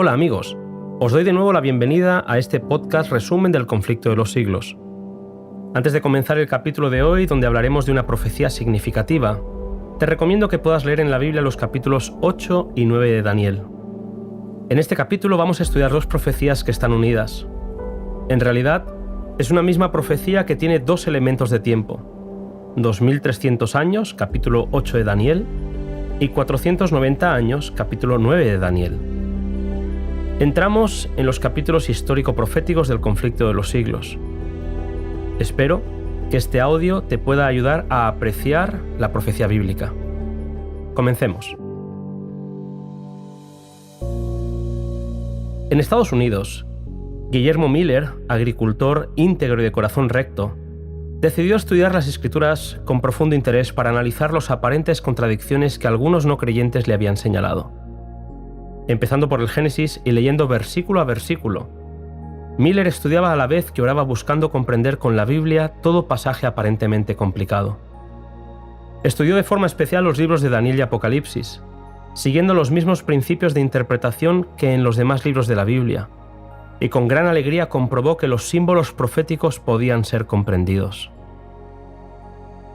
Hola amigos, os doy de nuevo la bienvenida a este podcast resumen del conflicto de los siglos. Antes de comenzar el capítulo de hoy, donde hablaremos de una profecía significativa, te recomiendo que puedas leer en la Biblia los capítulos 8 y 9 de Daniel. En este capítulo vamos a estudiar dos profecías que están unidas. En realidad, es una misma profecía que tiene dos elementos de tiempo: 2300 años, capítulo 8 de Daniel, y 490 años, capítulo 9 de Daniel. Entramos en los capítulos histórico-proféticos del conflicto de los siglos. Espero que este audio te pueda ayudar a apreciar la profecía bíblica. Comencemos. En Estados Unidos, Guillermo Miller, agricultor íntegro y de corazón recto, decidió estudiar las Escrituras con profundo interés para analizar las aparentes contradicciones que algunos no creyentes le habían señalado. Empezando por el Génesis y leyendo versículo a versículo, Miller estudiaba a la vez que oraba buscando comprender con la Biblia todo pasaje aparentemente complicado. Estudió de forma especial los libros de Daniel y Apocalipsis, siguiendo los mismos principios de interpretación que en los demás libros de la Biblia, y con gran alegría comprobó que los símbolos proféticos podían ser comprendidos.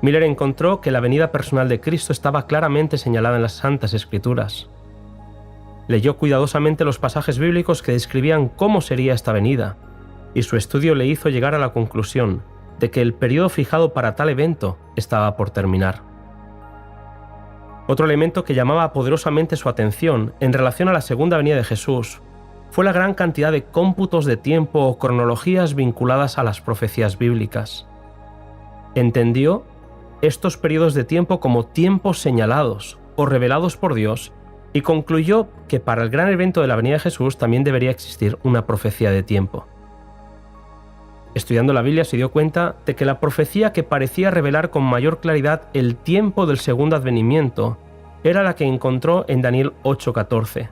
Miller encontró que la venida personal de Cristo estaba claramente señalada en las Santas Escrituras. Leyó cuidadosamente los pasajes bíblicos que describían cómo sería esta venida, y su estudio le hizo llegar a la conclusión de que el periodo fijado para tal evento estaba por terminar. Otro elemento que llamaba poderosamente su atención en relación a la segunda venida de Jesús fue la gran cantidad de cómputos de tiempo o cronologías vinculadas a las profecías bíblicas. Entendió estos periodos de tiempo como tiempos señalados o revelados por Dios, y concluyó que para el gran evento de la venida de Jesús también debería existir una profecía de tiempo. Estudiando la Biblia se dio cuenta de que la profecía que parecía revelar con mayor claridad el tiempo del segundo advenimiento era la que encontró en Daniel 8:14.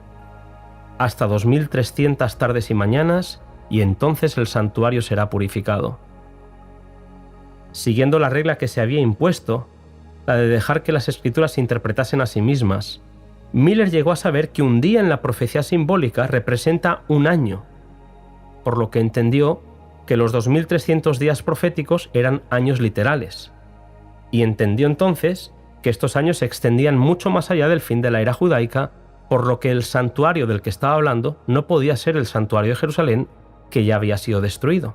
Hasta 2300 tardes y mañanas, y entonces el santuario será purificado. Siguiendo la regla que se había impuesto, la de dejar que las Escrituras se interpretasen a sí mismas, Miller llegó a saber que un día en la profecía simbólica representa un año, por lo que entendió que los 2300 días proféticos eran años literales, y entendió entonces que estos años se extendían mucho más allá del fin de la era judaica, por lo que el santuario del que estaba hablando no podía ser el santuario de Jerusalén, que ya había sido destruido.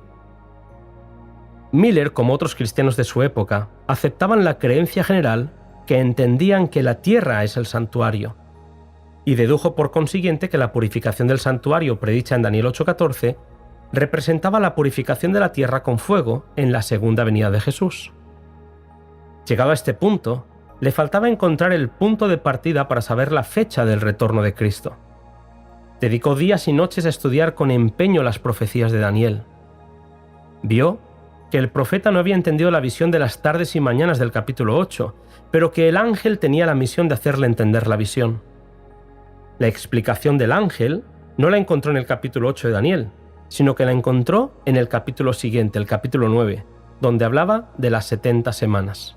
Miller, como otros cristianos de su época, aceptaban la creencia general que entendían que la tierra es el santuario, y dedujo por consiguiente que la purificación del santuario predicha en Daniel 8:14 representaba la purificación de la tierra con fuego en la segunda venida de Jesús. Llegado a este punto, le faltaba encontrar el punto de partida para saber la fecha del retorno de Cristo. Dedicó días y noches a estudiar con empeño las profecías de Daniel. Vio que el profeta no había entendido la visión de las tardes y mañanas del capítulo 8, pero que el ángel tenía la misión de hacerle entender la visión. La explicación del ángel no la encontró en el capítulo 8 de Daniel, sino que la encontró en el capítulo siguiente, el capítulo 9, donde hablaba de las 70 semanas.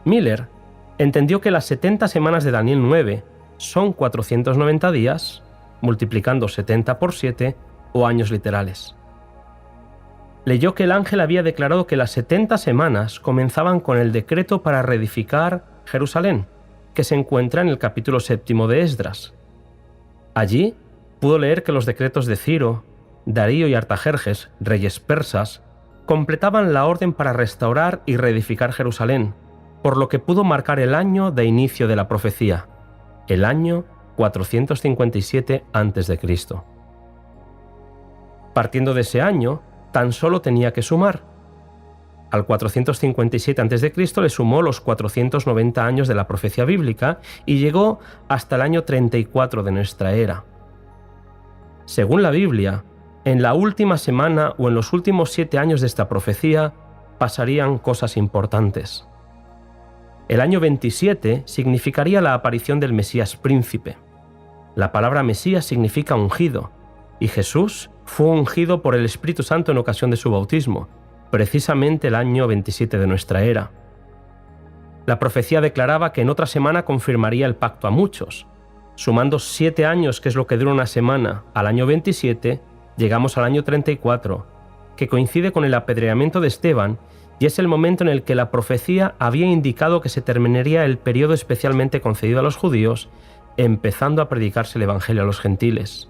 Miller entendió que las 70 semanas de Daniel 9 son 490 días, multiplicando 70 por 7, o años literales. Leyó que el ángel había declarado que las 70 semanas comenzaban con el decreto para reedificar Jerusalén, que se encuentra en el capítulo 7 de Esdras. Allí pudo leer que los decretos de Ciro, Darío y Artajerjes, reyes persas, completaban la orden para restaurar y reedificar Jerusalén, por lo que pudo marcar el año de inicio de la profecía, el año 457 a.C. Partiendo de ese año, tan solo tenía que sumar. Al 457 a.C. le sumó los 490 años de la profecía bíblica y llegó hasta el año 34 de nuestra era. Según la Biblia, en la última semana o en los últimos 7 años de esta profecía pasarían cosas importantes. El año 27 significaría la aparición del Mesías príncipe. La palabra Mesías significa ungido, y Jesús fue ungido por el Espíritu Santo en ocasión de su bautismo, precisamente el año 27 de nuestra era. La profecía declaraba que en otra semana confirmaría el pacto a muchos, Sumando 7 años, que es lo que dura una semana, al año 27, llegamos al año 34, que coincide con el apedreamiento de Esteban y es el momento en el que la profecía había indicado que se terminaría el periodo especialmente concedido a los judíos, empezando a predicarse el evangelio a los gentiles.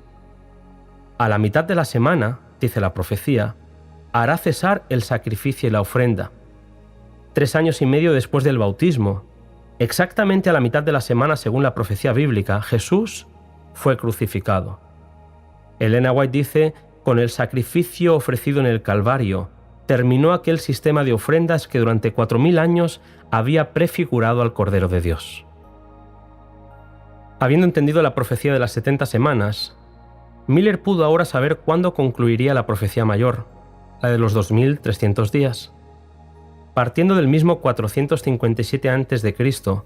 A la mitad de la semana, dice la profecía, hará cesar el sacrificio y la ofrenda. 3 años y medio después del bautismo, exactamente a la mitad de la semana según la profecía bíblica, Jesús fue crucificado. Elena White dice: con el sacrificio ofrecido en el Calvario, terminó aquel sistema de ofrendas que durante 4000 años había prefigurado al Cordero de Dios. Habiendo entendido la profecía de las 70 semanas, Miller pudo ahora saber cuándo concluiría la profecía mayor, la de los 2300 días. Partiendo del mismo 457 a.C.,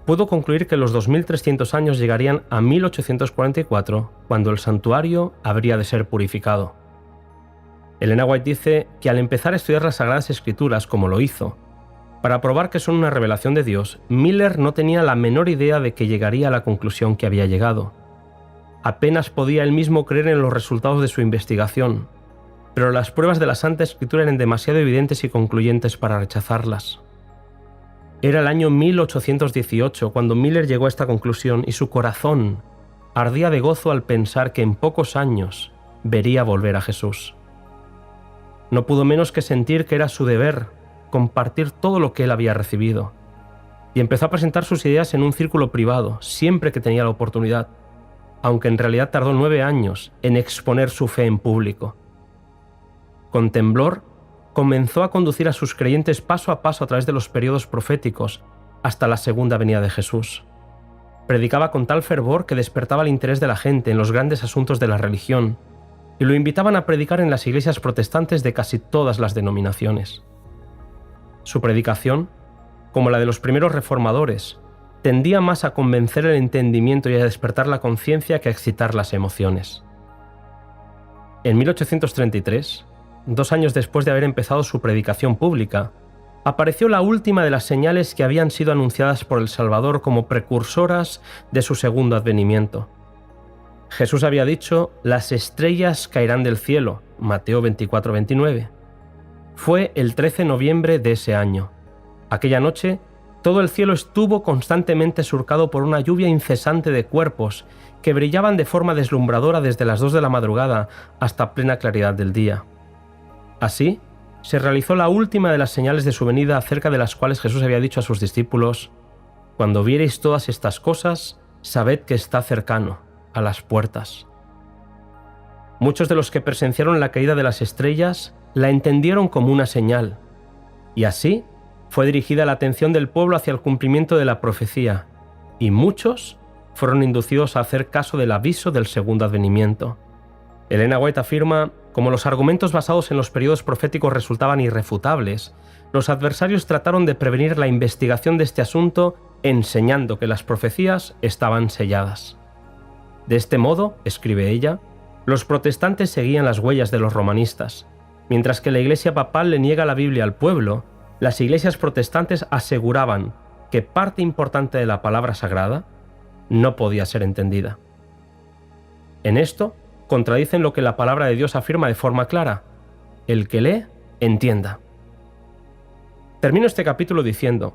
pudo concluir que los 2300 años llegarían a 1844, cuando el santuario habría de ser purificado. Elena White dice que al empezar a estudiar las Sagradas Escrituras, como lo hizo, para probar que son una revelación de Dios, Miller no tenía la menor idea de que llegaría a la conclusión que había llegado. Apenas podía él mismo creer en los resultados de su investigación, pero las pruebas de la Santa Escritura eran demasiado evidentes y concluyentes para rechazarlas. Era el año 1818 cuando Miller llegó a esta conclusión y su corazón ardía de gozo al pensar que en pocos años vería volver a Jesús. No pudo menos que sentir que era su deber compartir todo lo que él había recibido, y empezó a presentar sus ideas en un círculo privado siempre que tenía la oportunidad, aunque en realidad tardó 9 años en exponer su fe en público. Con temblor, comenzó a conducir a sus creyentes paso a paso a través de los periodos proféticos hasta la segunda venida de Jesús. Predicaba con tal fervor que despertaba el interés de la gente en los grandes asuntos de la religión, y lo invitaban a predicar en las iglesias protestantes de casi todas las denominaciones. Su predicación, como la de los primeros reformadores, tendía más a convencer el entendimiento y a despertar la conciencia que a excitar las emociones. En 1833, 2 años después de haber empezado su predicación pública, apareció la última de las señales que habían sido anunciadas por el Salvador como precursoras de su segundo advenimiento. Jesús había dicho: las estrellas caerán del cielo, Mateo 24:29. Fue el 13 de noviembre de ese año. Aquella noche, todo el cielo estuvo constantemente surcado por una lluvia incesante de cuerpos que brillaban de forma deslumbradora desde las 2 de la madrugada hasta plena claridad del día. Así, se realizó la última de las señales de su venida, acerca de las cuales Jesús había dicho a sus discípulos: cuando viereis todas estas cosas, sabed que está cercano, a las puertas. Muchos de los que presenciaron la caída de las estrellas la entendieron como una señal, y así fue dirigida la atención del pueblo hacia el cumplimiento de la profecía, y muchos fueron inducidos a hacer caso del aviso del segundo advenimiento. Elena White afirma: como los argumentos basados en los periodos proféticos resultaban irrefutables, los adversarios trataron de prevenir la investigación de este asunto enseñando que las profecías estaban selladas. De este modo, escribe ella, los protestantes seguían las huellas de los romanistas. Mientras que la Iglesia papal le niega la Biblia al pueblo, las iglesias protestantes aseguraban que parte importante de la palabra sagrada no podía ser entendida. En esto, contradicen lo que la palabra de Dios afirma de forma clara: el que lee, entienda. Termino este capítulo diciendo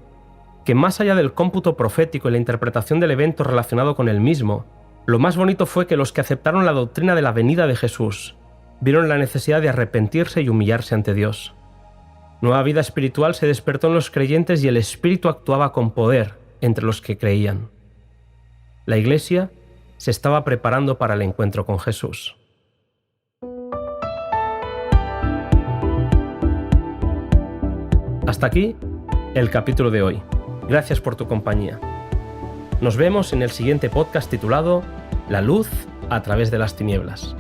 que más allá del cómputo profético y la interpretación del evento relacionado con el mismo, lo más bonito fue que los que aceptaron la doctrina de la venida de Jesús vieron la necesidad de arrepentirse y humillarse ante Dios. Nueva vida espiritual se despertó en los creyentes y el Espíritu actuaba con poder entre los que creían. La Iglesia se estaba preparando para el encuentro con Jesús. Hasta aquí el capítulo de hoy. Gracias por tu compañía. Nos vemos en el siguiente podcast titulado La luz a través de las tinieblas.